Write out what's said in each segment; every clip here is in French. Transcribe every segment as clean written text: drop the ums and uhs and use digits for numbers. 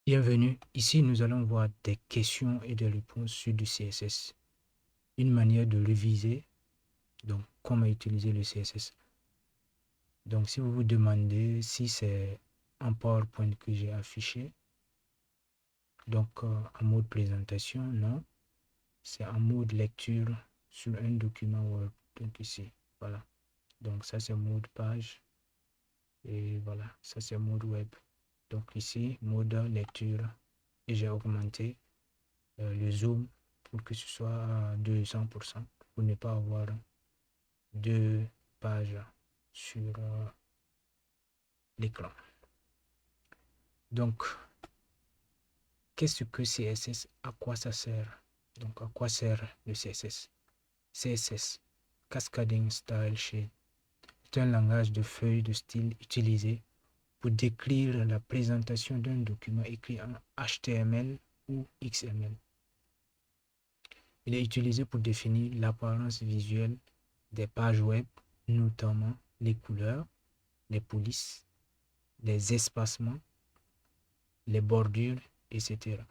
Bienvenue, ici nous allons voir des questions et des réponses sur du CSS. Une manière de réviser, donc comment utiliser le CSS. Donc si vous vous demandez si c'est un PowerPoint que j'ai affiché, donc en mode présentation, non, c'est en mode lecture sur un document Word. Donc ici, voilà. Donc ça c'est mode page et voilà, ça c'est mode web. Donc ici, mode lecture et j'ai augmenté le zoom pour que ce soit à 200% pour ne pas avoir deux pages sur l'écran. Donc, qu'est-ce que CSS? À quoi ça sert? Donc, à quoi sert le CSS? CSS, Cascading Style Sheet, est un langage de feuilles de style utilisé pour décrire la présentation d'un document écrit en HTML ou XML. Il est utilisé pour définir l'apparence visuelle des pages web, notamment les couleurs, les polices, les espacements, les bordures, etc.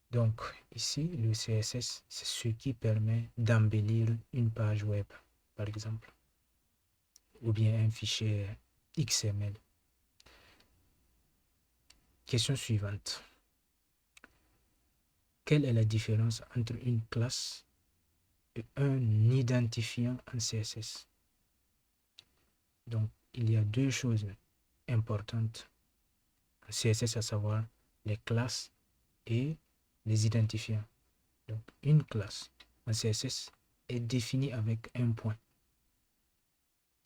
Donc ici, le CSS, c'est ce qui permet d'embellir une page web, par exemple, ou bien un fichier XML. Question suivante. Quelle est la différence entre une classe et un identifiant en CSS? Donc, il y a deux choses importantes en CSS, à savoir les classes et les identifiants. Donc, une classe en CSS est définie avec un point.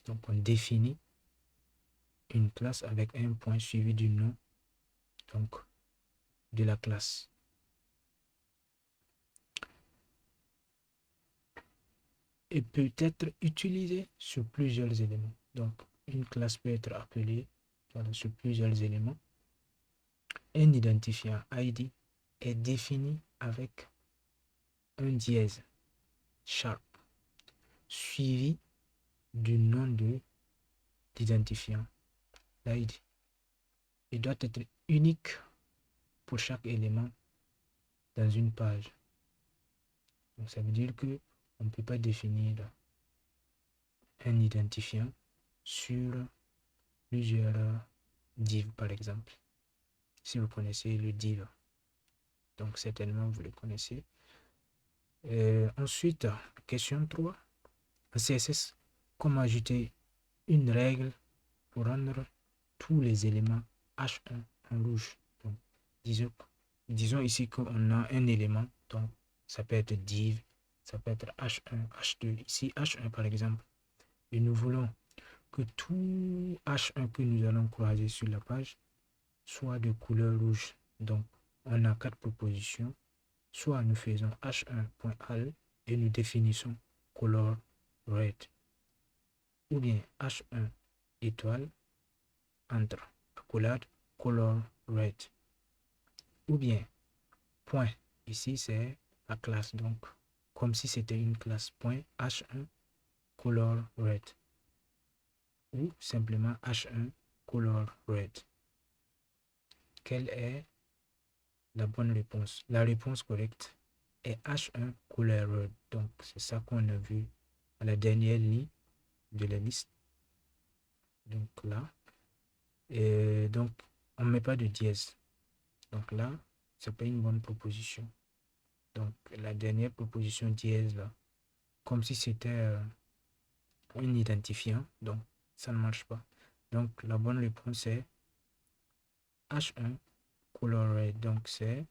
Donc, on définit une classe avec un point suivi du nom donc, de la classe. Et peut être utilisée sur plusieurs éléments. Donc, une classe peut être appelée voilà, sur plusieurs éléments. Un identifiant ID est défini avec un dièse sharp suivi du nom de l'identifiant, l'ID. Il doit être unique pour chaque élément dans une page. Donc ça veut dire que on ne peut pas définir un identifiant sur plusieurs divs par exemple. Si vous connaissez le div, donc certainement vous le connaissez. Ensuite, question 3. En CSS, comment ajouter une règle pour rendre tous les éléments H1 en rouge. Donc, disons ici qu'on a un élément, donc ça peut être div, ça peut être H1, H2. Ici, H1 par exemple. Et nous voulons que tout H1 que nous allons croiser sur la page soit de couleur rouge. Donc, on a quatre propositions. Soit nous faisons H1.al et nous définissons color red. Ou bien H1 étoile entre accolade color red. Ou bien point. Ici, c'est la classe. Donc, comme si c'était une classe point H1 color red. Ou simplement H1 color red. Quelle est la bonne réponse? La réponse correcte est H1 color red. Donc, c'est ça qu'on a vu à la dernière ligne de la liste. Donc là. Et donc, on ne met pas de dièse. Donc là, c'est pas une bonne proposition. Donc, la dernière proposition dièse là, comme si c'était un identifiant. Donc, ça ne marche pas. Donc, la bonne réponse est H1 color red. Donc, c'est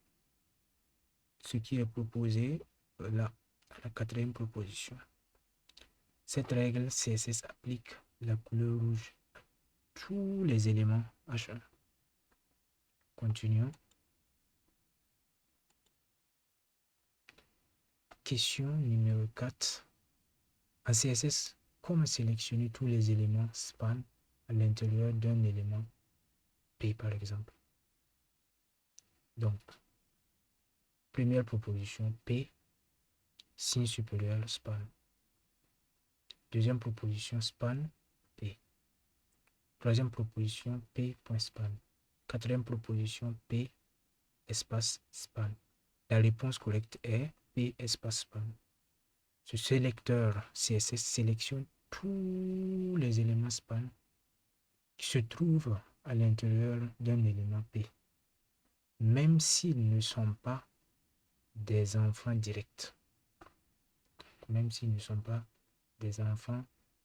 ce qui est proposé là, à la quatrième proposition. Cette règle CSS applique la couleur rouge à tous les éléments H1. Continuons. Question numéro 4. En CSS, comment sélectionner tous les éléments span à l'intérieur d'un élément P par exemple? Donc, première proposition P, signe supérieur span. Deuxième proposition span P. Troisième proposition P.span. Quatrième proposition P espace span. La réponse correcte est P espace span. Ce sélecteur CSS sélectionne tous les éléments span qui se trouvent à l'intérieur d'un élément P, même s'ils ne sont pas des enfants directs. Même s'ils ne sont pas des enfants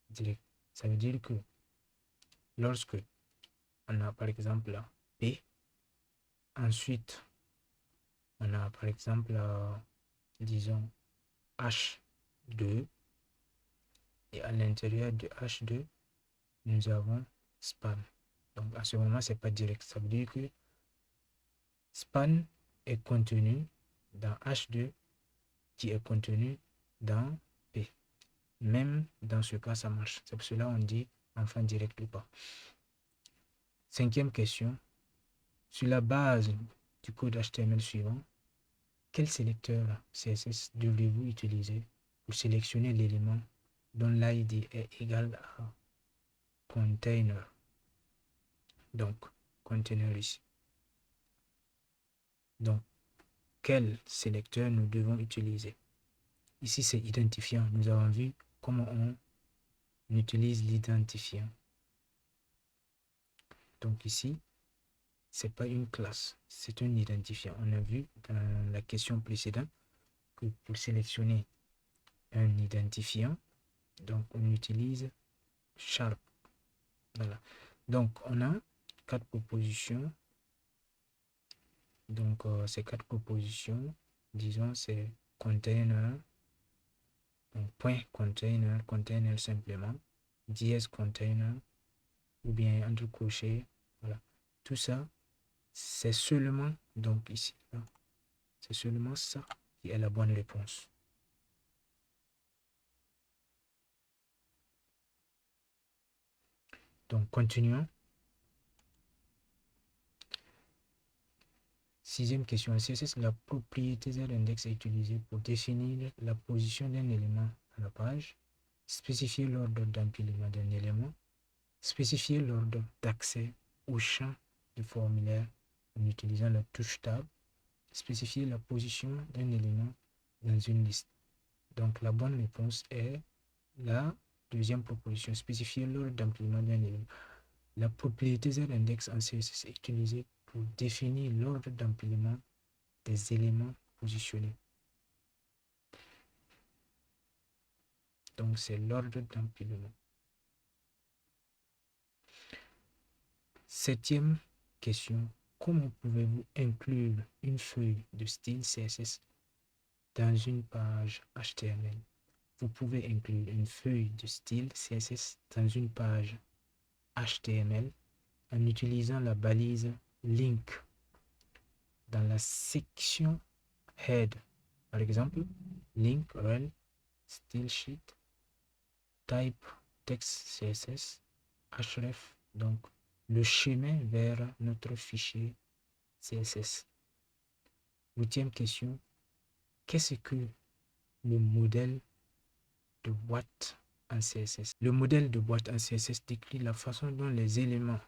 directs. Ça veut dire que lorsque on a par exemple P, ensuite on a par exemple, disons, H2, et à l'intérieur de H2, nous avons span. Donc à ce moment, c'est pas direct. Ça veut dire que span est contenu dans H2 qui est contenu dans P. Même dans ce cas, ça marche. C'est pour cela qu'on dit enfant direct ou pas. Cinquième question. Sur la base du code HTML suivant, quel sélecteur CSS devez-vous utiliser pour sélectionner l'élément dont l'ID est égal à container? Donc, container ici. Donc, quel sélecteur nous devons utiliser? Ici, c'est identifiant. Nous avons vu comment on utilise l'identifiant. Donc ici, c'est pas une classe, c'est un identifiant. On a vu dans la question précédente que pour sélectionner un identifiant, donc on utilise sharp. Voilà. Donc on a 4 propositions. Donc ces 4 propositions, disons, c'est container, donc point container, container simplement, ds container, ou bien entre crochets. Voilà. Tout ça, c'est seulement, donc ici, c'est seulement ça qui est la bonne réponse. Donc, continuons. Sixième question. En CSS, la propriété Z-index est utilisée pour définir la position d'un élément à la page, spécifier l'ordre d'empilement d'un élément, spécifier l'ordre d'accès au champ de formulaire en utilisant la touche Tab, spécifier la position d'un élément dans une liste. Donc, la bonne réponse est la deuxième proposition, spécifier l'ordre d'empilement d'un élément. La propriété Z-index en CSS est utilisée pour définir l'ordre d'empilement des éléments positionnés. Donc, c'est l'ordre d'empilement. Septième question. Comment pouvez-vous inclure une feuille de style CSS dans une page HTML? Vous pouvez inclure une feuille de style CSS dans une page HTML en utilisant la balise link dans la section head. Par exemple, link rel style sheet type text CSS href, donc le chemin vers notre fichier CSS. Huitième question, qu'est-ce que le modèle de boîte en CSS? Le modèle de boîte en CSS décrit la façon dont les éléments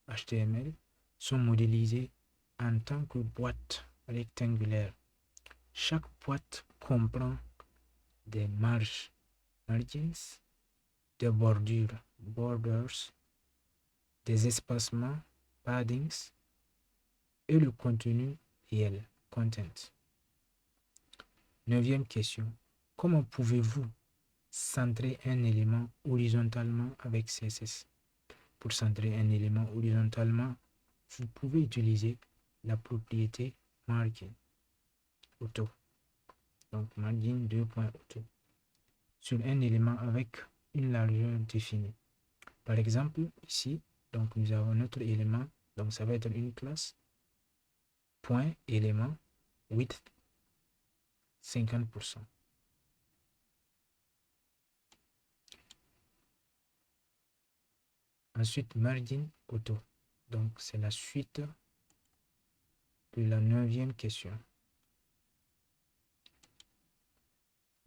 HTML sont modélisés en tant que boîte rectangulaire. Chaque boîte comprend des marges, margins, des bordures, borders, des espacements, paddings, et le contenu réel, content. Neuvième question. Comment pouvez-vous centrer un élément horizontalement avec CSS? Pour centrer un élément horizontalement, vous pouvez utiliser la propriété margin auto. Donc margin 2.auto sur un élément avec une largeur définie. Par exemple, ici, donc nous avons notre élément, donc ça va être une classe, point élément, width 50%. Ensuite, margin auto. Donc, c'est la suite de la 9e question.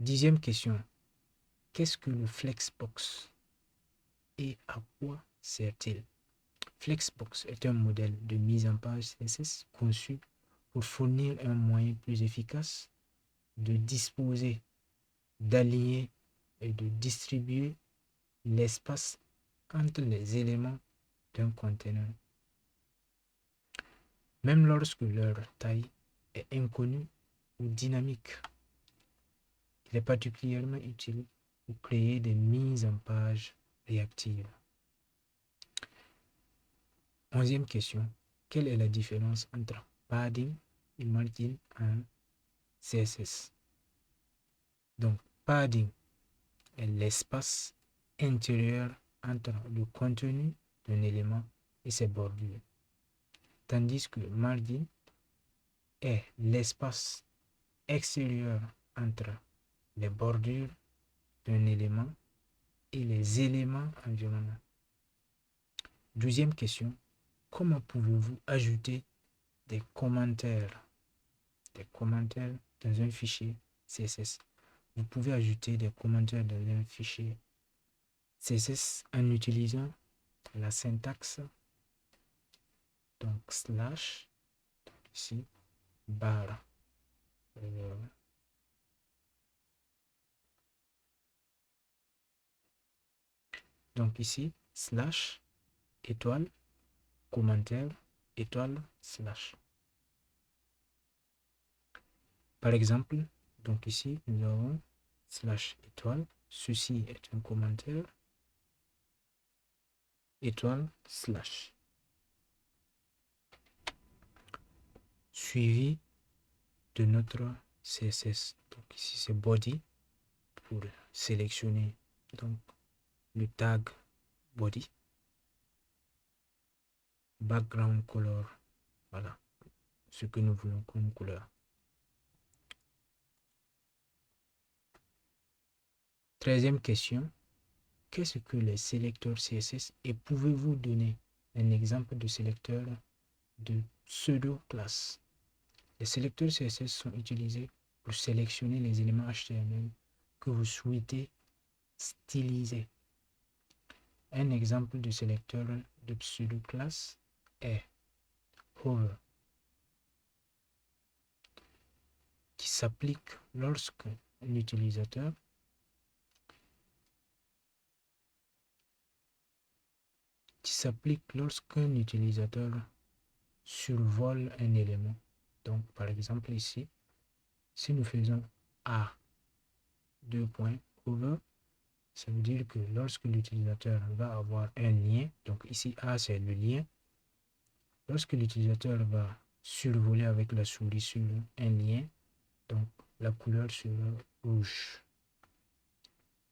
10e question. Qu'est-ce que le Flexbox et à quoi sert-il? Flexbox est un modèle de mise en page CSS conçu pour fournir un moyen plus efficace de disposer, d'aligner et de distribuer l'espace entre les éléments d'un conteneur, même lorsque leur taille est inconnue ou dynamique. Il est particulièrement utile pour créer des mises en page réactives. 11e question. Quelle est la différence entre padding et margin en CSS? Donc, padding est l'espace intérieur entre le contenu d'un élément et ses bordures, tandis que margin est l'espace extérieur entre les bordures d'un élément et les éléments environnants. 12e question. Comment pouvez-vous ajouter des commentaires dans un fichier CSS? Vous pouvez ajouter des commentaires dans un fichier CSS en utilisant la syntaxe, donc slash, ici, barre. Donc ici, slash, étoile, commentaire, étoile, slash. Par exemple, donc ici, nous avons slash étoile. Ceci est un commentaire. Étoile, slash. Suivi de notre CSS. Donc ici, c'est body pour sélectionner donc le tag body. Background color. Voilà ce que nous voulons comme couleur. 13e question. Qu'est-ce que les sélecteurs CSS et pouvez-vous donner un exemple de sélecteur de pseudo-classe? Les sélecteurs CSS sont utilisés pour sélectionner les éléments HTML que vous souhaitez styliser. Un exemple de sélecteur de pseudo-classe est hover, qui s'applique lorsque un utilisateur lorsqu'un utilisateur survole un élément. Donc, par exemple, ici, si nous faisons A, hover, ça veut dire que lorsque l'utilisateur va avoir un lien, donc ici A, c'est le lien, lorsque l'utilisateur va survoler avec la souris sur un lien, donc la couleur sera rouge.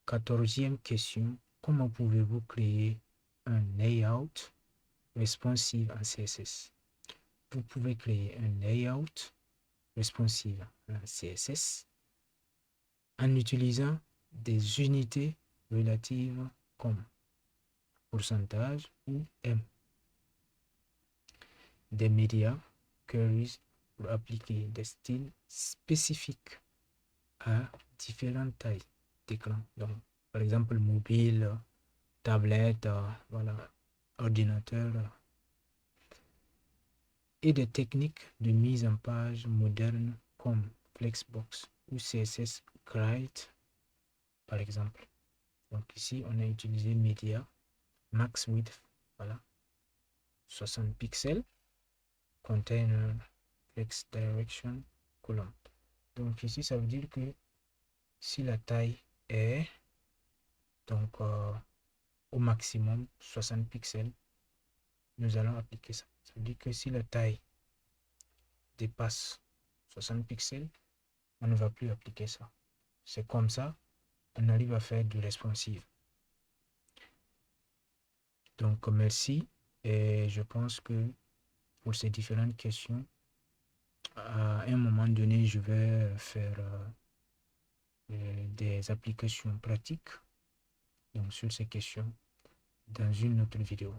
14e question. Comment pouvez-vous créer un layout responsive en CSS? Vous pouvez créer un layout responsive en CSS en utilisant des unités relatives comme pourcentage ou M. Des médias queries pour appliquer des styles spécifiques à différentes tailles d'écran. Donc, par exemple, mobile, tablette, voilà, ordinateur. Et des techniques de mise en page modernes comme Flexbox ou CSS Grid, par exemple. Donc ici, on a utilisé Media, Max Width, voilà, 60 pixels, Container, Flex Direction, Column. Donc ici, ça veut dire que si la taille est donc au maximum 60 pixels, nous allons appliquer ça. Ça veut dire que si la taille dépasse 60 pixels, on ne va plus appliquer ça. C'est comme ça, on arrive à faire du responsive. Donc, merci. Et je pense que pour ces différentes questions, à un moment donné, je vais faire des applications pratiques donc, sur ces questions dans une autre vidéo.